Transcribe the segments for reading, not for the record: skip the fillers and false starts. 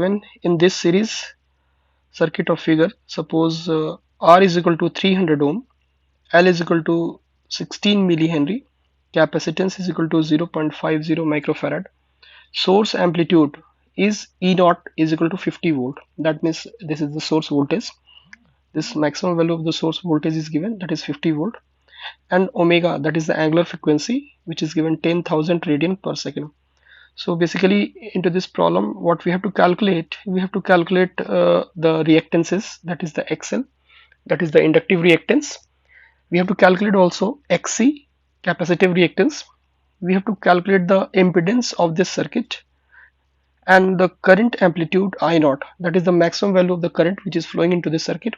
When in this series circuit of figure, suppose R is equal to 300 ohm, L is equal to 16 millihenry, capacitance is equal to 0.50 microfarad, source amplitude is E naught is equal to 50 volt. That means this is the source voltage. This maximum value of the source voltage is given, that is 50 volt, and omega, that is the angular frequency, which is given 10,000 radian per second. So basically into this problem, what we have to calculate, the reactances, that is the XL, that is the inductive reactance. We have to calculate also XC, capacitive reactance. We have to calculate the impedance of this circuit and the current amplitude I naught, that is the maximum value of the current which is flowing into this circuit,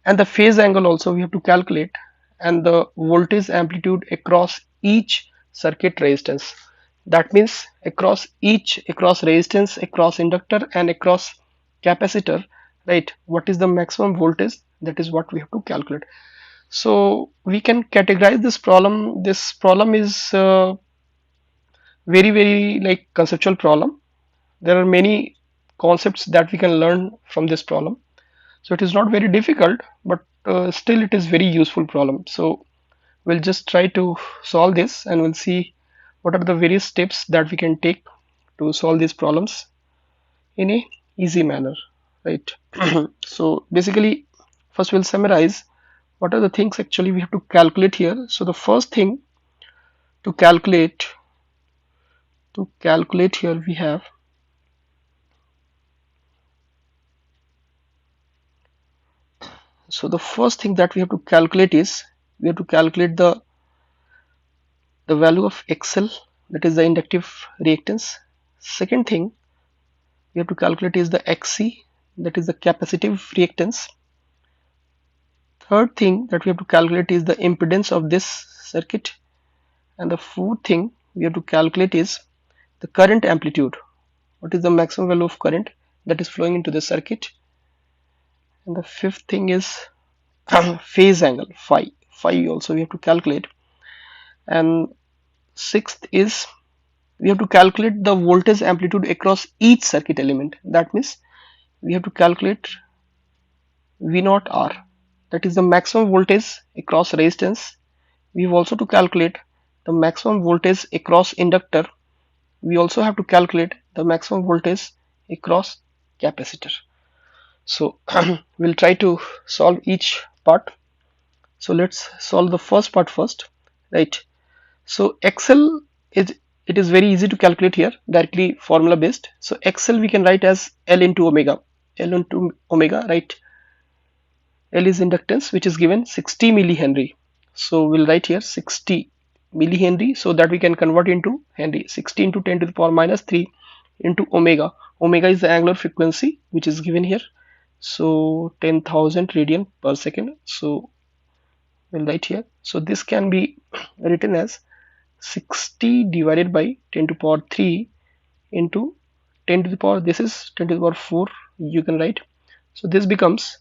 and the phase angle also we have to calculate, and the voltage amplitude across each circuit resistance. That means across resistance, across inductor, and across capacitor, right? What is the maximum voltage? That is what we have to calculate. So we can categorize this problem. This problem is very like conceptual problem. There are many concepts that we can learn from this problem. So it is not very difficult, but still it is very useful problem. So we'll just try to solve this, and we'll see what are the various steps that we can take to solve these problems in a easy manner, right? So basically, first we'll summarize what are the things actually we have to calculate here. So the first thing to calculate here, we have so the first thing that we have to calculate is we have to calculate the value of XL, that is the inductive reactance. Second thing we have to calculate is the XC, that is the capacitive reactance. Third thing that we have to calculate is the impedance of this circuit, and the fourth thing we have to calculate is the current amplitude, what is the maximum value of current that is flowing into the circuit, and the fifth thing is phase angle phi also we have to calculate, and sixth is we have to calculate the voltage amplitude across each circuit element. That means we have to calculate V naught R, that is the maximum voltage across resistance. We have also to calculate the maximum voltage across inductor. We also have to calculate the maximum voltage across capacitor. So we'll try to solve each part. So let's solve the first part first, right? So XL is, it is very easy to calculate here, directly formula based. So XL we can write as L into omega, right? L is inductance, which is given 60 millihenry. So we'll write here 60 millihenry, so that we can convert into Henry. 60 into 10 to the power minus 3 into omega. Omega is the angular frequency which is given here. So 10,000 radian per second. So we'll write here. So this can be written as 60 divided by 10 to the power 3 into 10 to the power, this is 10 to the power 4, you can write. So this becomes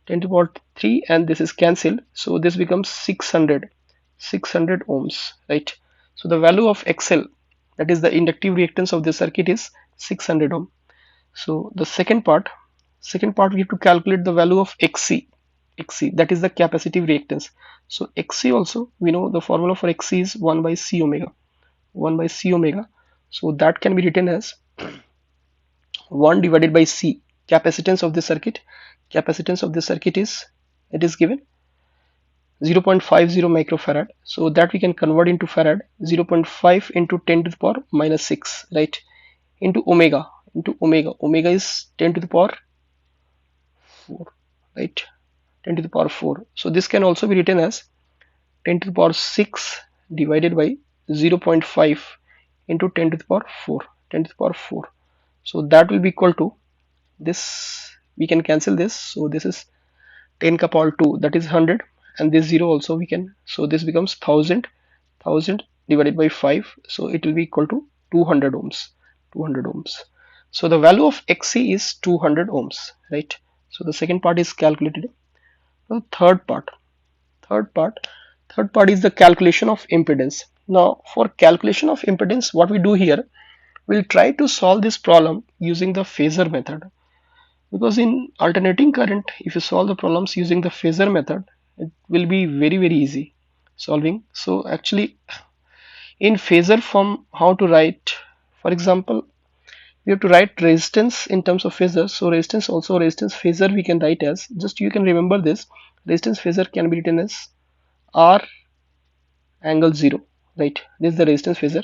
10 to the power 3, and this is cancelled. So this becomes 600 ohms, right? So the value of XL, that is the inductive reactance of the circuit, is 600 ohm. So the second part we have to calculate the value of XC, that is the capacitive reactance. So XC also, we know the formula for XC is 1 by C omega, so that can be written as 1 divided by C, capacitance of the circuit. Capacitance of the circuit is, it is given 0.50 microfarad, so that we can convert into farad. 0.5 into 10 to the power minus 6, right, into omega. Omega is 10 to the power 4, right, 10 to the power 4. So this can also be written as 10 to the power 6 divided by 0.5 into 10 to the power 4, 10 to the power 4. So that will be equal to this, we can cancel this. So this is 10 ka power 2, that is 100, and this 0 also we can, so this becomes 1000 divided by 5, so it will be equal to 200 ohms. So the value of XC is 200 ohms, right? So the second part is calculated. The third part is the calculation of impedance. Now for calculation of impedance, what we do here, We'll try to solve this problem using the phasor method, because in alternating current, if you solve the problems using the phasor method, it will be very easy solving. So actually, in phasor form, how to write, for example, we have to write resistance in terms of phasor. So resistance phasor we can write as, just you can remember this, resistance phasor can be written as R angle 0, right? This is the resistance phasor,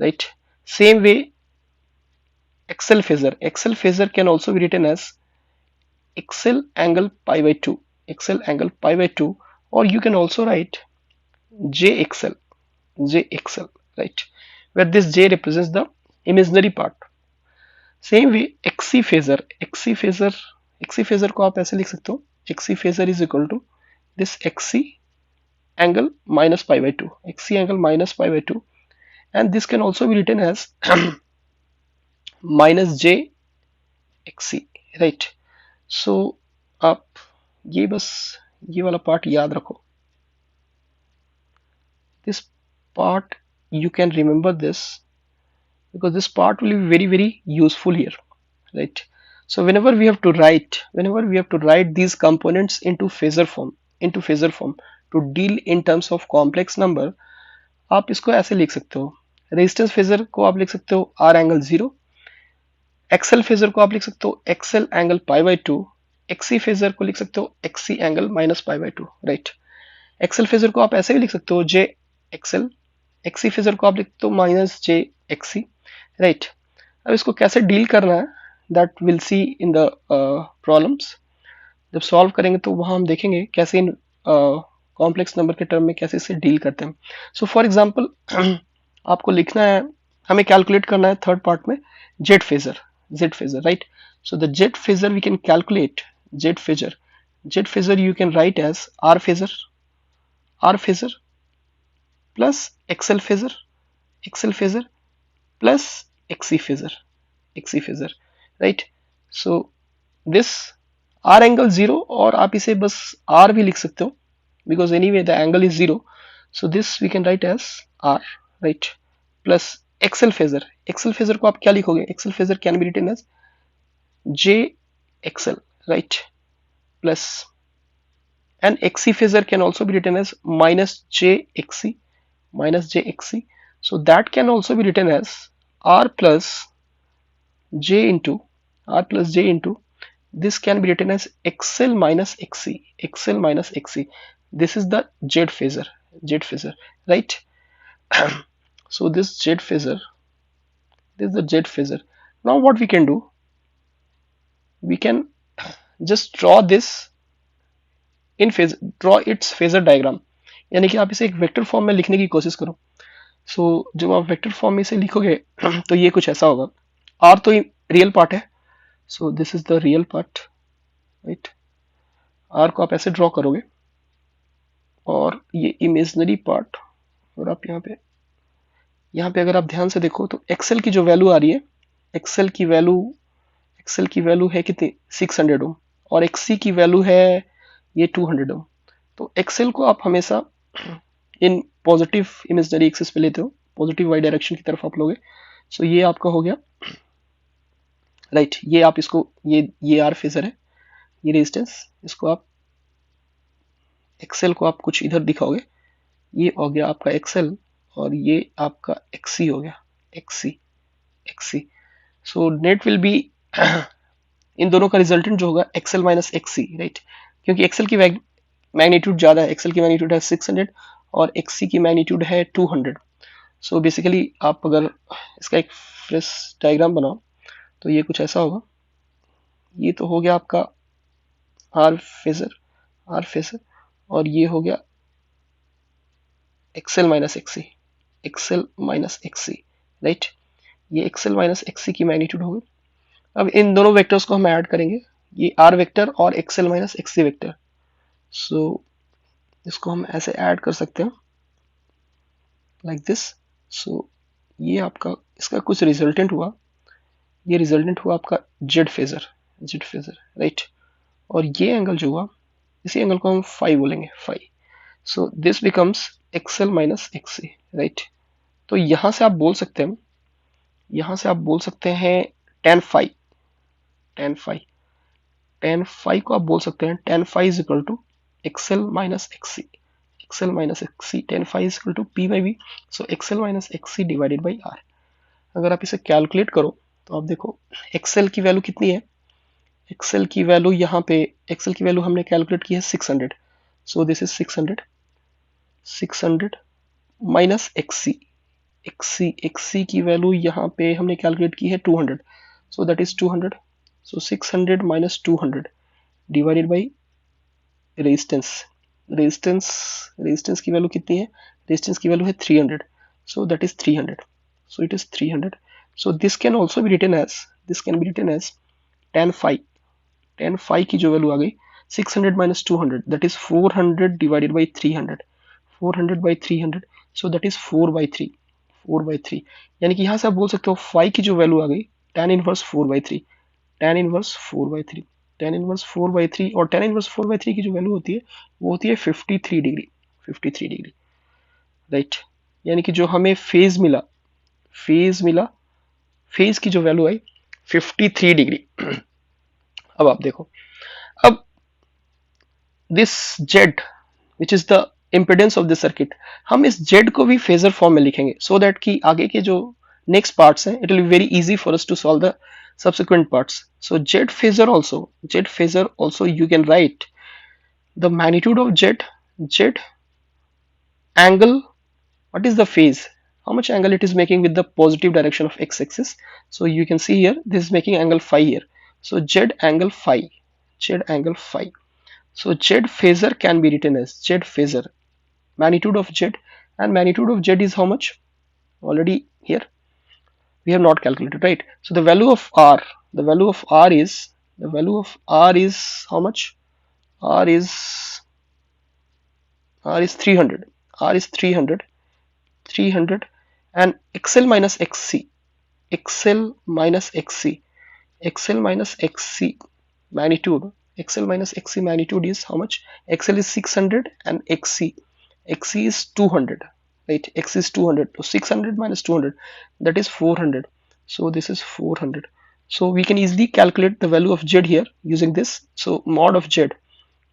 right? Same way, XL phasor can also be written as XL angle pi by 2, XL angle pi by 2, or you can also write JXL, JXL, right? Where this J represents the imaginary part. Same way XC phasor, XC phasor को आप ऐसे लिख सकते हो, XC phasor is equal to this XC angle minus pi by 2, xc angle minus pi by 2, and this can also be written as minus j xc, right? So आप ये बस ये वाला पार्ट याद रखो, this part you can remember this, because this part will be very useful here, right? So whenever we have to write these components into phasor form to deal in terms of complex number, आप इसको ऐसे लिख सकते हो, resistance phasor को आप लिख सकते हो आर एंगल 0, एक्सएल फेजर को आप लिख सकते हो XL angle pi by 2, XC phasor को लिख सकते हो XC angle minus pi by 2, right? XL phasor को आप ऐसे भी लिख सकते हो जे एक्सएल, एक्सी फेजर को आप लिख सकते हो माइनस जे एक्सी, राइट? अब इसको कैसे डील करना है, that will see in the problems. जब सॉल्व करेंगे तो वहां हम देखेंगे कैसे इन कॉम्प्लेक्स नंबर के टर्म में कैसे इसे डील करते हैं। सो फॉर एग्जांपल आपको लिखना है, हमें कैलकुलेट करना है थर्ड पार्ट में Z phasor, right? So the Z phasor we can calculate, Z phasor you can write as r phasor plus xl phasor plus xc phasor, right? So this r angle 0, और आप इसे बस r भी लिख सकते हो, because anyway the angle is 0, so this we can write as r, right? Plus xl phasor को आप क्या लिखोगे, xl phasor can be written as jxl, right? Plus, and xc phasor can also be written as minus jxc, so that can also be written as r plus j into this can be written as xl minus xc. This is the z phasor, right? So this is the z phasor. Now what we can do, we can just draw its phasor diagram, यानी कि आप इसे एक vector form में लिखने की कोशिश करो। सो जब आप वेक्टर फॉर्म में इसे लिखोगे तो ये कुछ ऐसा होगा, आर तो रियल पार्ट है, so this is the real part, right? R को आप ऐसे ड्रॉ करोगे और ये इमेजिनरी पार्ट, और आप यहाँ पे अगर आप ध्यान से देखो तो एक्सेल की जो वैल्यू आ रही है, एक्सेल की वैल्यू है कितनी, 600 ओम, और एक्सी की वैल्यू है ये 200 ओम। तो एक्सेल को आप हमेशा इन पॉजिटिव इमेजिनरी एक्सिस पे लेते हो, पॉजिटिव वाई डायरेक्शन की तरफ आप लोगे। सो ये आपका हो गया, राइट? ये आप इसको, ये आर फेजर है, ये रेजिस्टेंस, इसको आप एक्सेल को आप कुछ इधर दिखाओगे, ये हो गया आपका एक्सेल, और ये आपका एक्सी हो गया, XC. So net will be इन दोनों का रिजल्टेंट जो होगा एक्सेल माइनस एक्सी, राइट? क्योंकि एक्सेल की मैग्नीट्यूड ज्यादा है, एक्सेल की मैग्नीट्यूड है 600 और एक्सी की मैग्नीट्यूड है 200। सो बेसिकली आप अगर इसका एक फ्रेश डायग्राम बनाओ तो ये कुछ ऐसा होगा, ये तो हो गया आपका आर फेजर, और ये हो गया एक्सेल माइनस एक्सी, राइट? ये एक्सेल माइनस एक्सी की मैग्नीट्यूड होगी। अब इन दोनों वेक्टर्स को हम ऐड करेंगे, ये आर वेक्टर और एक्सेल माइनस एक्सी वेक्टर। सो इसको हम ऐसे ऐड कर सकते हैं लाइक दिस। सो ये आपका इसका कुछ रिजल्टेंट हुआ, ये रिजल्टेंट हुआ आपका जेड फेजर, राइट? और ये एंगल जो हुआ, इसी एंगल को हम फाई बोलेंगे, phi. So this becomes XL minus XC, right? तो यहां से आप बोल सकते हैं यहां से आप बोल सकते हैं tan phi, tan phi, tan phi को आप बोल सकते हैं tan phi is equal to xl minus xc, xl minus xc, tan phi is equal to p by v, so xl minus xc divided by r। अगर आप इसे calculate करो तो आप देखो xl की वैल्यू कितनी है, xl की वैल्यू यहाँ पे, xl की वैल्यू हमने कैलकुलेट की है 600, सो this is 600, 600 minus xc, xc की वैल्यू यहाँ पे हमने कैलकुलेट की है 200, so that is 200, so 600 minus 200 divided by resistance, resistance, resistance की वैल्यू कितनी है, रेजिस्टेंस की वैल्यू है 300, so that is 300, so it is 300, so this can also be written as, this can be written as tan phi, tan phi की जो value आ गई 600 minus 200 that is 400 divided by 300, 400 by 300, so that is 4 by 3, 4 by 3, यानी कि यहाँ से आप बोल सकते हो phi की जो वैल्यू आ गई tan inverse 4 by 3, tan inverse 4 by 3, tan inverse 4 by 3, और tan इनवर्स 4 by 3 की जो वैल्यू होती है वो होती है 53 डिग्री, 53 डिग्री, राइट। यानी कि जो हमें फेज मिला, फेज मिला, फेज की जो वैल्यू आई 53 डिग्री। अब आप देखो, अब this Z which is the impedance of the circuit, हम इस जेड को भी फेजर फॉर्म में लिखेंगे सो दैट कि आगे के जो नेक्स्ट पार्ट्स हैं it will be very easy for us to solve the subsequent parts. So Z phasor also you can write the magnitude of Z angle, what is the phase, how much angle it is making with the positive direction of x-axis. So you can see here this is making angle phi here, so Z angle phi, Z angle phi, so Z phasor can be written as Z phasor, magnitude of Z, and magnitude of Z is how much, already here we have not calculated, right? So the value of R, the value of R is, the value of R is how much, R is, R is 300, R is 300, 300, and XL minus XC, XL minus XC, XL minus XC magnitude, XL minus XC magnitude is how much, XL is 600 and XC is 200, right? X is 200, so 600 minus 200 that is 400, so this is 400, so we can easily calculate the value of Z here using this. So mod of Z,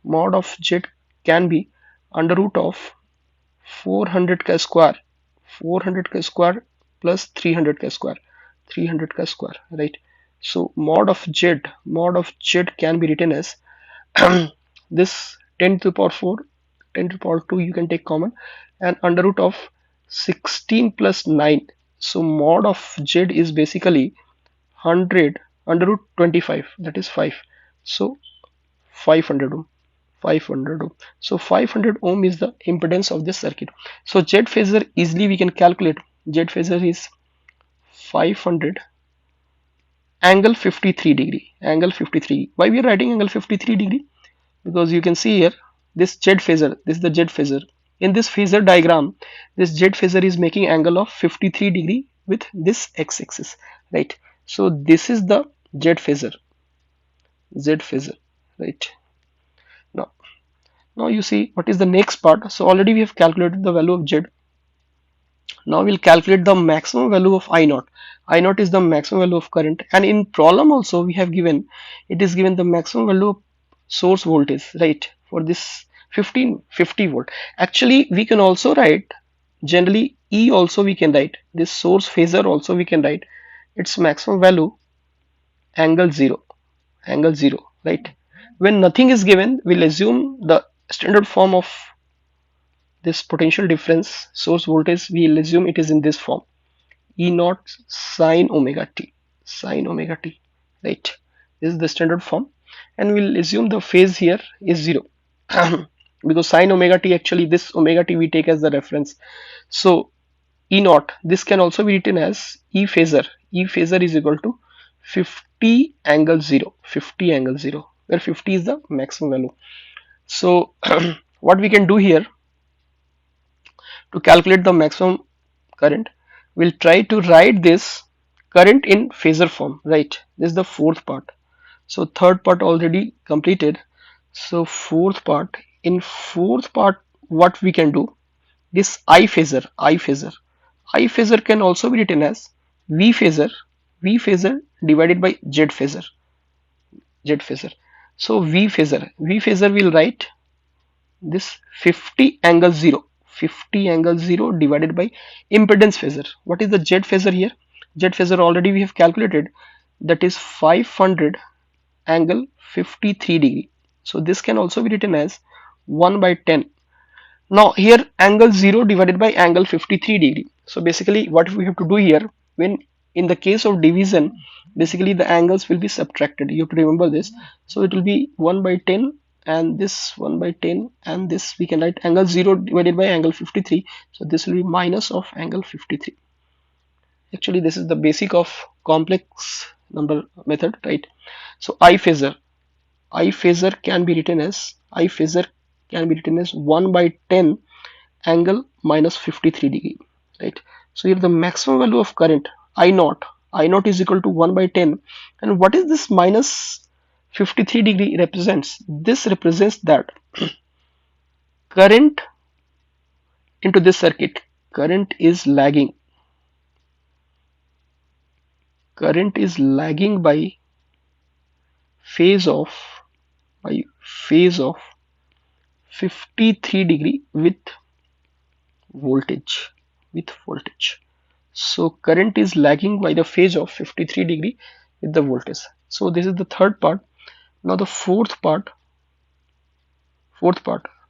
mod of Z can be under root of 400 का square, 400 का square plus 300 का square, 300 का square, right? So mod of Z can be written as this 10 to the power 4, 10 to the power 2 you can take common, and under root of 16 plus 9, so mod of Z is basically 100 under root 25, that is 5, so 500 ohm, 500 ohm, so 500 ohm is the impedance of this circuit. So Z phasor easily we can calculate, Z phasor is 500 angle 53 degree, angle 53, why we are writing angle 53 degree, because you can see here this Z phasor, this is the Z phasor, in this phasor diagram this Z phasor is making angle of 53 degree with this x-axis, right? So this is the Z phasor, Z phasor, right? Now, now you see what is the next part. So already we have calculated the value of Z. Now we'll calculate the maximum value of I naught. I naught is the maximum value of current, and in problem also we have given, it is given the maximum value of source voltage, right? For this 1550 volt. Actually we can also write, generally E also we can write, this source phasor also we can write its maximum value angle 0, angle 0, right? When nothing is given, we'll assume the standard form of this potential difference source voltage, we'll assume it is in this form, E naught sine omega t, sine omega t, right? This is the standard form, and we'll assume the phase here is 0 because sine omega t, actually this omega t we take as the reference. So E naught, this can also be written as E phasor, E phasor is equal to 50 angle 0, 50 angle 0, where 50 is the maximum value. So what we can do here to calculate the maximum current, we'll try to write this current in phasor form, right? This is the fourth part. So third part already completed, so fourth part, in fourth part what we can do, this I phasor, I phasor, I phasor can also be written as V phasor, V phasor divided by Z phasor, Z phasor. So V phasor will write this 50 angle 0, 50 angle 0 divided by impedance phasor. What is the Z phasor here? Z phasor already we have calculated, that is 500 angle 53 degree. So this can also be written as 1 by 10. Now here angle 0 divided by angle 53 degree. So basically what we have to do here, when in the case of division, basically the angles will be subtracted. You have to remember this. So it will be 1 by 10 and this 1 by 10, and this we can write angle 0 divided by angle 53. So this will be minus of angle 53. Actually this is the basic of complex number method, right? So I phasor can be written as, I phasor can be written as 1 by 10 angle minus 53 degree, right? So here the maximum value of current I naught is equal to 1 by 10. And what is this minus 53 degree represents? This represents that current into this circuit, current is lagging, current is lagging phase of by phase of 53 degree voltage with voltage. So current is lagging by the phase of 53 degree with the voltage. So this is the third part. Now the fourth part.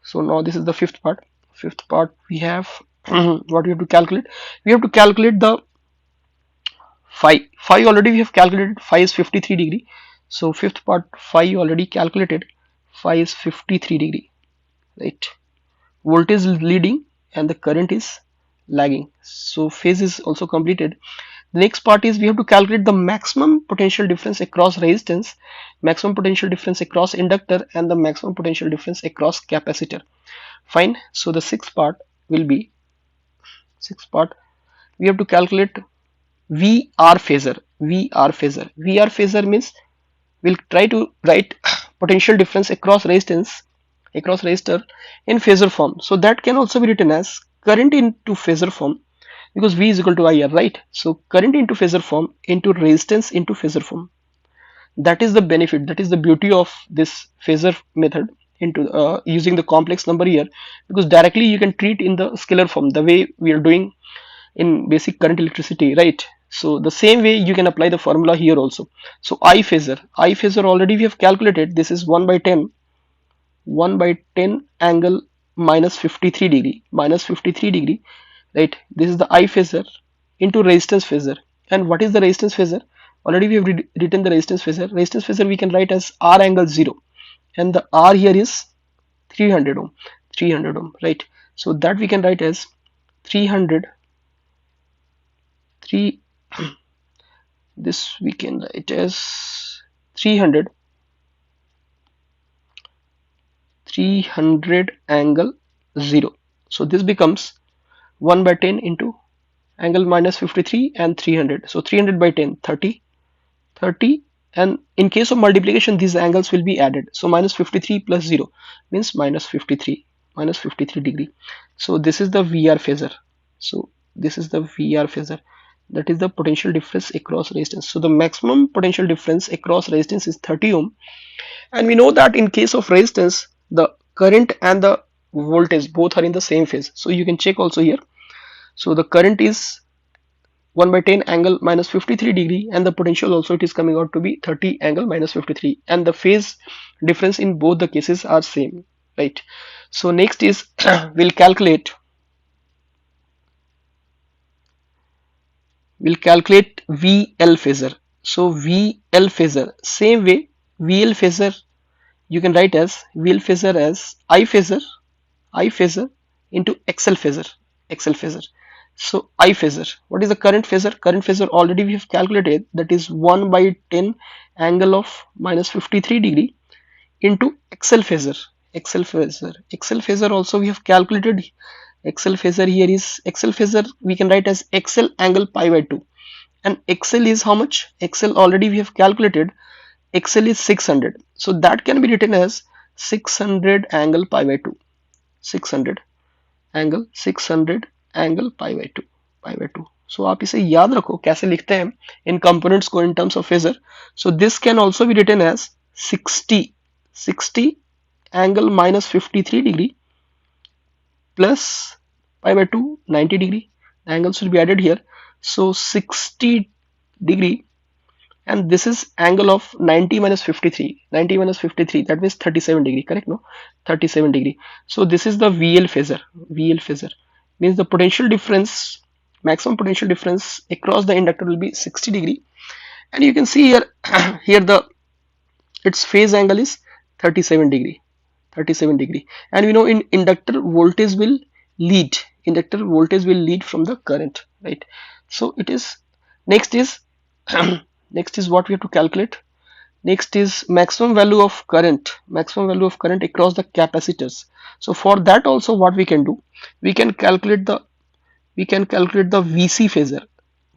So now this is the fifth part. Fifth part we have what we have to calculate. We have to calculate the phi. Phi already we have calculated. Phi is 53 degree. So fifth part, phi already calculated. Phi is 53 degree, right? Voltage is leading and the current is lagging. So phase is also completed. The next part is we have to calculate the maximum potential difference across resistance, maximum potential difference across inductor, and the maximum potential difference across capacitor. Fine. So the sixth part will be, we have to calculate VR phasor. VR phasor means we'll try to write potential difference across resistance, across resistor in phasor form. So that can also be written as current into phasor form, because V is equal to IR, right? So current into phasor form into resistance into phasor form. That is the benefit, that is the beauty of this phasor method into using the complex number here, because directly you can treat in the scalar form the way we are doing in basic current electricity, right? So the same way you can apply the formula here also. So I phasor already we have calculated, this is 1 by 10, 1 by 10 angle minus 53 degree, right? This is the I phasor into resistance phasor. And what is the resistance phasor? Already we have written the resistance phasor. Resistance phasor we can write as R angle 0, and the R here is 300 ohm, right? So that we can write as 300, this we can write as 300 angle 0. So this becomes 1 by 10 into angle minus 53 and 300. So 300 by 10, 30, and in case of multiplication these angles will be added. So minus 53 plus 0 means minus 53 degree. So this is the VR phasor. So this is the VR phasor, that is the potential difference across resistance. So the maximum potential difference across resistance is 30 ohm, and we know that in case of resistance the current and the voltage both are in the same phase. So you can check also here. So the current is 1 by 10 angle minus 53 degree, and the potential also it is coming out to be 30 angle minus 53, and the phase difference in both the cases are same, right? So next is we'll calculate VL phasor. So VL phasor, same way VL phasor you can write as VL phasor as I phasor into XL phasor. So I phasor, what is the current phasor? Current phasor already we have calculated, that is 1 by 10 angle of minus 53 degree into XL phasor. XL phasor also we have calculated. XL phasor here is, XL phasor we can write as XL angle pi by 2, and XL is how much? XL already we have calculated, XL is 600. So that can be written as 600 angle pi by 2, 600 angle pi by 2, सो आप इसे याद रखो कैसे लिखते हैं इन components को in terms of phasor. So this can also be written as 60 angle minus 53 degree plus pi by 2 90 degree. The angles will be added here. So 60 degree, and this is angle of 90 minus 53. 90 minus 53, that means 37 degree, correct? No, 37 degree. So this is the VL phasor. VL phasor means the potential difference, maximum potential difference across the inductor will be 60 degree. And you can see here here the its phase angle is 37 degree. 37 degree. And we know in inductor voltage will lead, inductor voltage will lead from the current, right? So it is, next is next is what we have to calculate. Next is maximum value of current, maximum value of current across the capacitors. So for that also what we can do, we can calculate the VC phasor.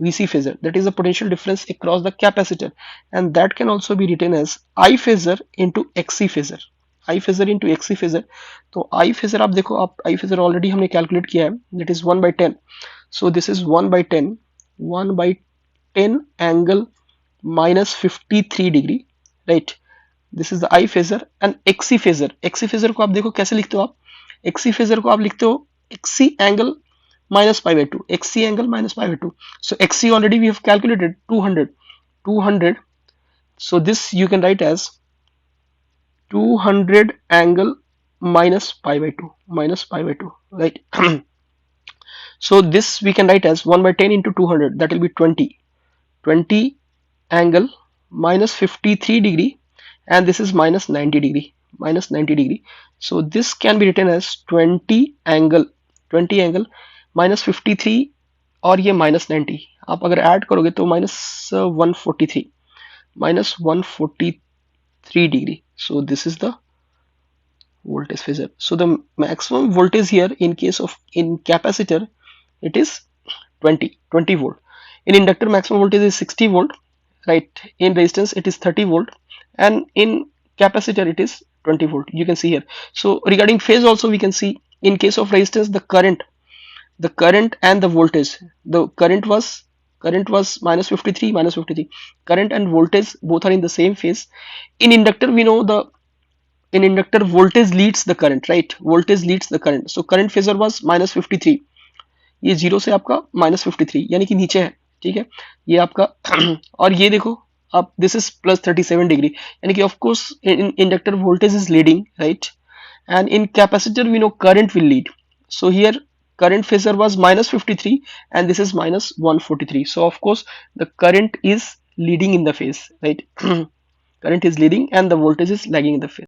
VC phasor, that is the potential difference across the capacitor, and that can also be written as I phasor into XC phasor. I phasor into XC phasor. तो I phasor आप देखो, आप I phasor already हमने calculate किया है, that is 1/10. So this is 1/10, 1/10 angle minus 53 degree, right? This is the I phasor. and XC phasor. XC phasor को आप देखो कैसे लिखते हो आप, XC phasor को आप लिखते हो XC angle minus pi by 2, XC angle minus pi by 2. So XC already we have calculated 200. So this you can write as 200 angle minus pi by 2, right? So this we can write as 1/10 into 200, that will be 20 angle minus 53 degree, and this is minus 90 degree, So this can be written as 20 angle minus 53 और ये minus 90, आप अगर add करोगे तो minus 143 degree. So this is the voltage phasor. So the maximum voltage here in case of in capacitor, it is 20 volt. In inductor maximum voltage is 60 volt, right? In resistance it is 30 volt, and in capacitor it is 20 volt. You can see here. So regarding phase also we can see, in case of resistance the current and the voltage, the current was minus 53, current and voltage both are in the same phase. In inductor we know the in inductor voltage leads the current, right? Voltage leads the current. So current phasor was minus 53, ये zero से आपका minus 53 यानी कि नीचे है, ठीक है, ये आपका और ये देखो आप, दिस इज प्लस 37 डिग्री, यानी कि of course in inductor voltage is leading, right? And in capacitor we know current will lead. So here current phasor was minus 53 and this is minus 143. So of course the current is leading in the phase, right? Current is leading and the voltage is lagging in the phase.